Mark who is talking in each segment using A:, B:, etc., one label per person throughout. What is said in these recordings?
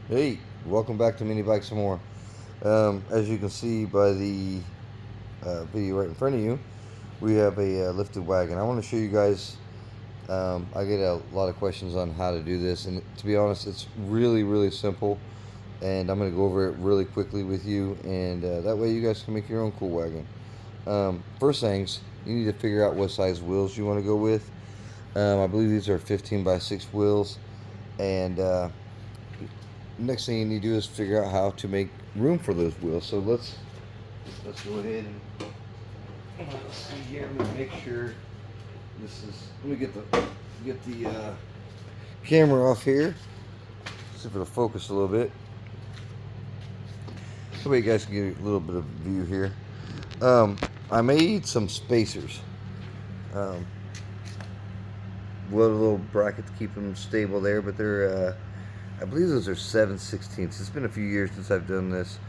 A: Hey, welcome back to Mini Bike some more. As you can see by the video right in front of you, we have a lifted wagon. I want to show you guys. I get a lot of questions on how to do this, and to be honest, it's really simple. And I'm going to go over it really quickly with you, and that way you guys can make your own cool wagon. First things, you need to figure out what size wheels you want to go with. I believe these are 15 by 6 wheels, and next thing you need to do is figure out how to make room for those wheels. So let's go ahead and let's see here. Let me make sure this is. Let me get the camera off here. See if it'll focus a little bit. That way you guys can get a little bit of view here. I made some spacers. Um, welded a little bracket to keep them stable there, but they're I believe those are 7/16. It's been a few years since I've done this.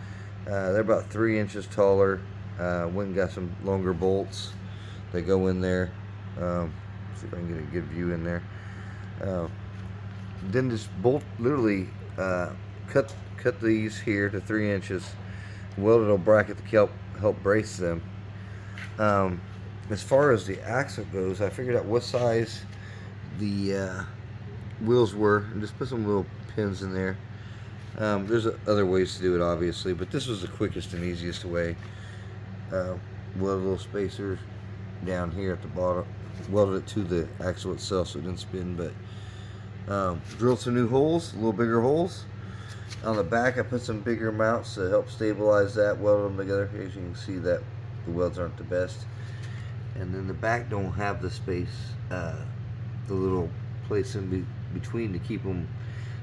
A: They're about 3 inches taller. Went and got some longer bolts. They go in there. See if I can get a good view in there. Then just bolt, literally cut these here to 3 inches. Welded a bracket to help brace them. As far as the axle goes, I figured out what size the wheels were and just put some little pins in there. There's other ways to do it, obviously, but this was the quickest and easiest way. Welded little spacers down here at the bottom, welded it to the axle itself so it didn't spin, but drilled some new holes, a little bigger holes. On the back I put some bigger mounts to help stabilize that, welded them together. As you can see, that the welds aren't the best. And then the back don't have the space, the little place in between to keep them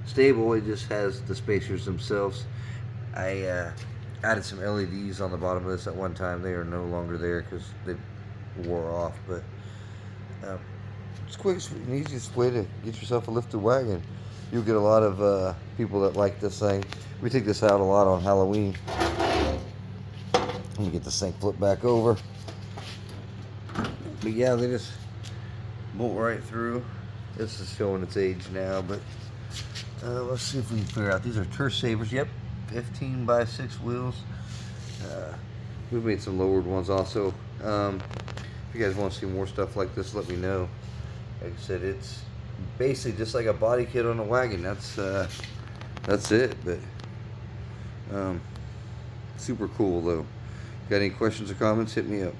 A: stable. It just has the spacers themselves. I added some LEDs on the bottom of this at one time. They are no longer there because they wore off, but it's the quickest and easiest way to get yourself a lifted wagon. You'll get a lot of people that like this thing. We take this out a lot on Halloween. Let me get this thing flipped back over. But yeah, they just bolt right through. This is showing its age now, but let's see if we can figure out. These are turf savers. Yep, 15 by 6 wheels. We've made some lowered ones also. If you guys want to see more stuff like this, let me know. Like I said, it's basically just like a body kit on a wagon. That's it. But super cool though. Got any questions or comments? Hit me up.